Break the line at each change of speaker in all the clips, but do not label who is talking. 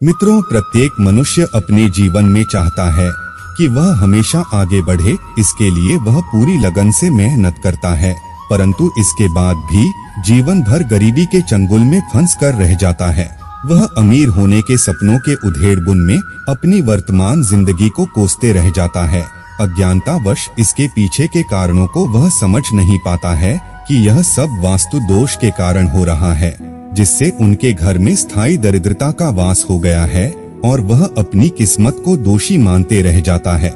मित्रों, प्रत्येक मनुष्य अपने जीवन में चाहता है कि वह हमेशा आगे बढ़े। इसके लिए वह पूरी लगन से मेहनत करता है, परंतु इसके बाद भी जीवन भर गरीबी के चंगुल में फंस कर रह जाता है। वह अमीर होने के सपनों के उधेड़-बुन में अपनी वर्तमान जिंदगी को कोसते रह जाता है। अज्ञानतावश इसके पीछे के कारणों को वह समझ नहीं पाता है कि यह सब वास्तु दोष के कारण हो रहा है, जिससे उनके घर में स्थायी दरिद्रता का वास हो गया है और वह अपनी किस्मत को दोषी मानते रह जाता है।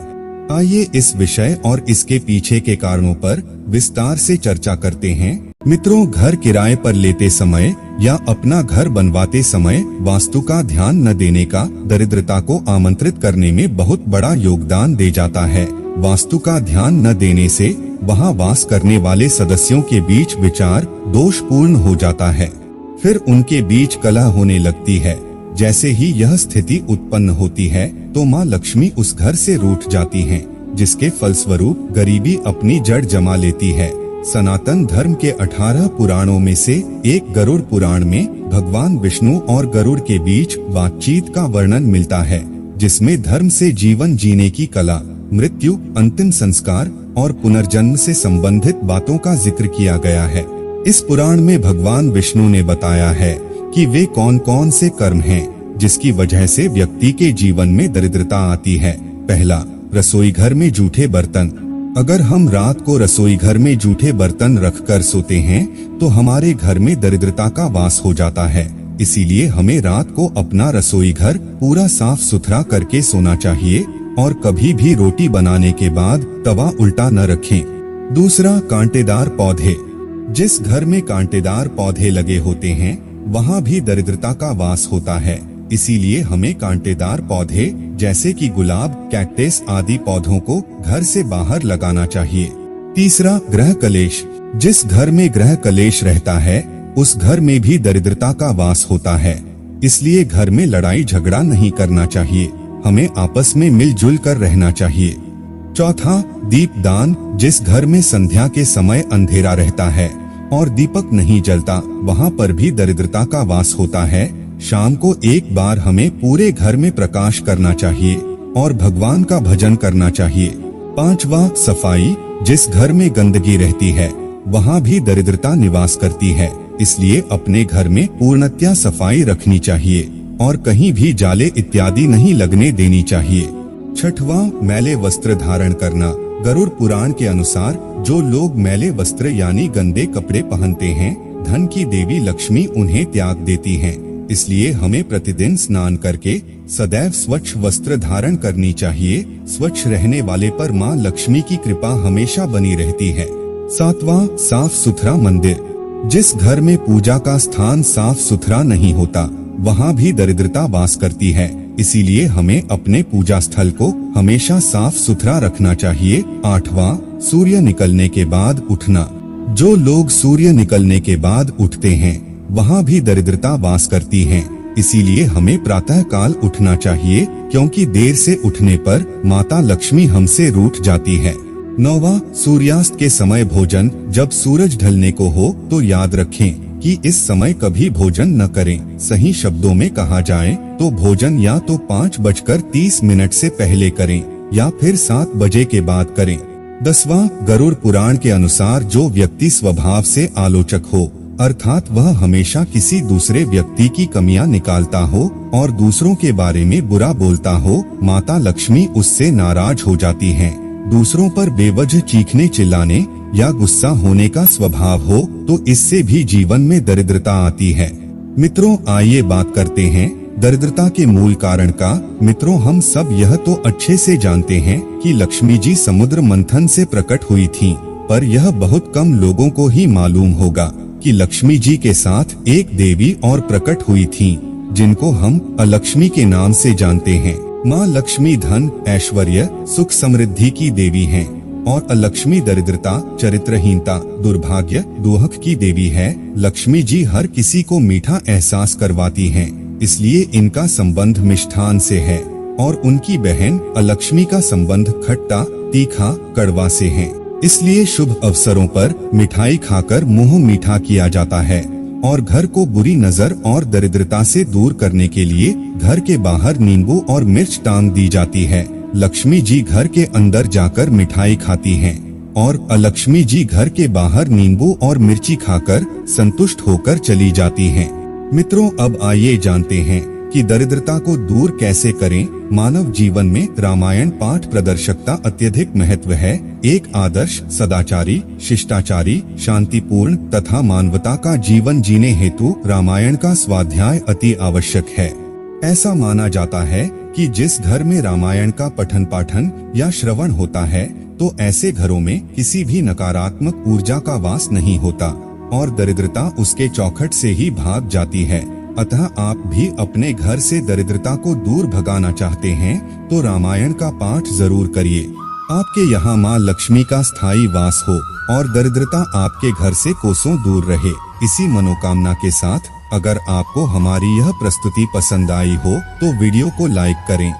आइए इस विषय और इसके पीछे के कारणों पर विस्तार से चर्चा करते हैं। मित्रों, घर किराए पर लेते समय या अपना घर बनवाते समय वास्तु का ध्यान न देने का दरिद्रता को आमंत्रित करने में बहुत बड़ा योगदान दे जाता है। वास्तु का ध्यान न देने से वहां वास करने वाले सदस्यों के बीच विचार दोषपूर्ण हो जाता है, फिर उनके बीच कलह होने लगती है। जैसे ही यह स्थिति उत्पन्न होती है तो माँ लक्ष्मी उस घर से रूठ जाती हैं, जिसके फलस्वरूप गरीबी अपनी जड़ जमा लेती है। सनातन धर्म के 18 पुराणों में से एक गरुड़ पुराण में भगवान विष्णु और गरुड़ के बीच बातचीत का वर्णन मिलता है, जिसमें धर्म से जीवन जीने की कला, मृत्यु, अंतिम संस्कार और पुनर्जन्म से संबंधित बातों का जिक्र किया गया है। इस पुराण में भगवान विष्णु ने बताया है कि वे कौन कौन से कर्म हैं जिसकी वजह से व्यक्ति के जीवन में दरिद्रता आती है। पहला, रसोई घर में जूठे बर्तन। अगर हम रात को रसोई घर में जूठे बर्तन रखकर सोते हैं तो हमारे घर में दरिद्रता का वास हो जाता है। इसीलिए हमें रात को अपना रसोई घर पूरा साफ सुथरा करके सोना चाहिए और कभी भी रोटी बनाने के बाद तवा उल्टा न रखें। दूसरा, कांटेदार पौधे। जिस घर में कांटेदार पौधे लगे होते हैं वहाँ भी दरिद्रता का वास होता है। इसीलिए हमें कांटेदार पौधे जैसे कि गुलाब, कैक्टस आदि पौधों को घर से बाहर लगाना चाहिए। तीसरा, ग्रह कलेश। जिस घर में ग्रह कलेश रहता है उस घर में भी दरिद्रता का वास होता है। इसलिए घर में लड़ाई झगड़ा नहीं करना चाहिए, हमें आपस में मिलजुल कर रहना चाहिए। चौथा, दीपदान। जिस घर में संध्या के समय अंधेरा रहता है और दीपक नहीं जलता वहाँ पर भी दरिद्रता का वास होता है। शाम को एक बार हमें पूरे घर में प्रकाश करना चाहिए और भगवान का भजन करना चाहिए। पांचवा, सफाई। जिस घर में गंदगी रहती है वहाँ भी दरिद्रता निवास करती है। इसलिए अपने घर में पूर्णतया सफाई रखनी चाहिए और कहीं भी जाले इत्यादि नहीं लगने देनी चाहिए। छठवां, मैले वस्त्र धारण करना। गरुड़ पुराण के अनुसार जो लोग मैले वस्त्र यानी गंदे कपड़े पहनते हैं, धन की देवी लक्ष्मी उन्हें त्याग देती हैं। इसलिए हमें प्रतिदिन स्नान करके सदैव स्वच्छ वस्त्र धारण करनी चाहिए। स्वच्छ रहने वाले पर माँ लक्ष्मी की कृपा हमेशा बनी रहती है। सातवां, साफ सुथरा मंदिर। जिस घर में पूजा का स्थान साफ सुथरा नहीं होता वहाँ भी दरिद्रता वास करती है। इसीलिए हमें अपने पूजा स्थल को हमेशा साफ सुथरा रखना चाहिए। आठवां, सूर्य निकलने के बाद उठना। जो लोग सूर्य निकलने के बाद उठते हैं वहाँ भी दरिद्रता वास करती है। इसीलिए हमें प्रातः काल उठना चाहिए, क्योंकि देर से उठने पर माता लक्ष्मी हमसे रूठ जाती है। नौवां, सूर्यास्त के समय भोजन। जब सूरज ढलने को हो तो याद रखें कि इस समय कभी भोजन न करें। सही शब्दों में कहा जाए तो भोजन या तो 5:30 से पहले करें या फिर 7 बजे के बाद करें। 10वां, गरुड़ पुराण के अनुसार जो व्यक्ति स्वभाव से आलोचक हो, अर्थात वह हमेशा किसी दूसरे व्यक्ति की कमियां निकालता हो और दूसरों के बारे में बुरा बोलता हो, माता लक्ष्मी उससे नाराज हो जाती हैं। दूसरों पर बेवजह चीखने चिल्लाने या गुस्सा होने का स्वभाव हो तो इससे भी जीवन में दरिद्रता आती है। मित्रों, आइए बात करते हैं दरिद्रता के मूल कारण का। मित्रों, हम सब यह तो अच्छे से जानते हैं कि लक्ष्मी जी समुद्र मंथन से प्रकट हुई थीं, पर यह बहुत कम लोगों को ही मालूम होगा कि लक्ष्मी जी के साथ एक देवी और प्रकट हुई थीं, जिनको हम अलक्ष्मी के नाम से जानते हैं। माँ लक्ष्मी धन, ऐश्वर्य, सुख समृद्धि की देवी हैं और अलक्ष्मी दरिद्रता, चरित्रहीनता, दुर्भाग्य, दुहक की देवी है। लक्ष्मी जी हर किसी को मीठा एहसास करवाती हैं, इसलिए इनका संबंध मिष्ठान से है और उनकी बहन अलक्ष्मी का संबंध खट्टा, तीखा, कड़वा से है। इसलिए शुभ अवसरों पर मिठाई खाकर मुंह मीठा किया जाता है। और घर को बुरी नजर और दरिद्रता से दूर करने के लिए घर के बाहर नींबू और मिर्च टांग दी जाती है। लक्ष्मी जी घर के अंदर जाकर मिठाई खाती हैं और अलक्ष्मी जी घर के बाहर नींबू और मिर्ची खाकर संतुष्ट होकर चली जाती हैं। मित्रों, अब आइए जानते हैं कि दरिद्रता को दूर कैसे करें। मानव जीवन में रामायण पाठ प्रदर्शकता अत्यधिक महत्व है। एक आदर्श, सदाचारी, शिष्टाचारी, शांतिपूर्ण तथा मानवता का जीवन जीने हेतु रामायण का स्वाध्याय अति आवश्यक है। ऐसा माना जाता है कि जिस घर में रामायण का पठन पाठन या श्रवण होता है तो ऐसे घरों में किसी भी नकारात्मक ऊर्जा का वास नहीं होता और दरिद्रता उसके चौखट से ही भाग जाती है। अतः आप भी अपने घर से दरिद्रता को दूर भगाना चाहते हैं तो रामायण का पाठ जरूर करिए। आपके यहाँ माँ लक्ष्मी का स्थायी वास हो और दरिद्रता आपके घर से कोसों दूर रहे। इसी मनोकामना के साथ अगर आपको हमारी यह प्रस्तुति पसंद आई हो तो वीडियो को लाइक करें।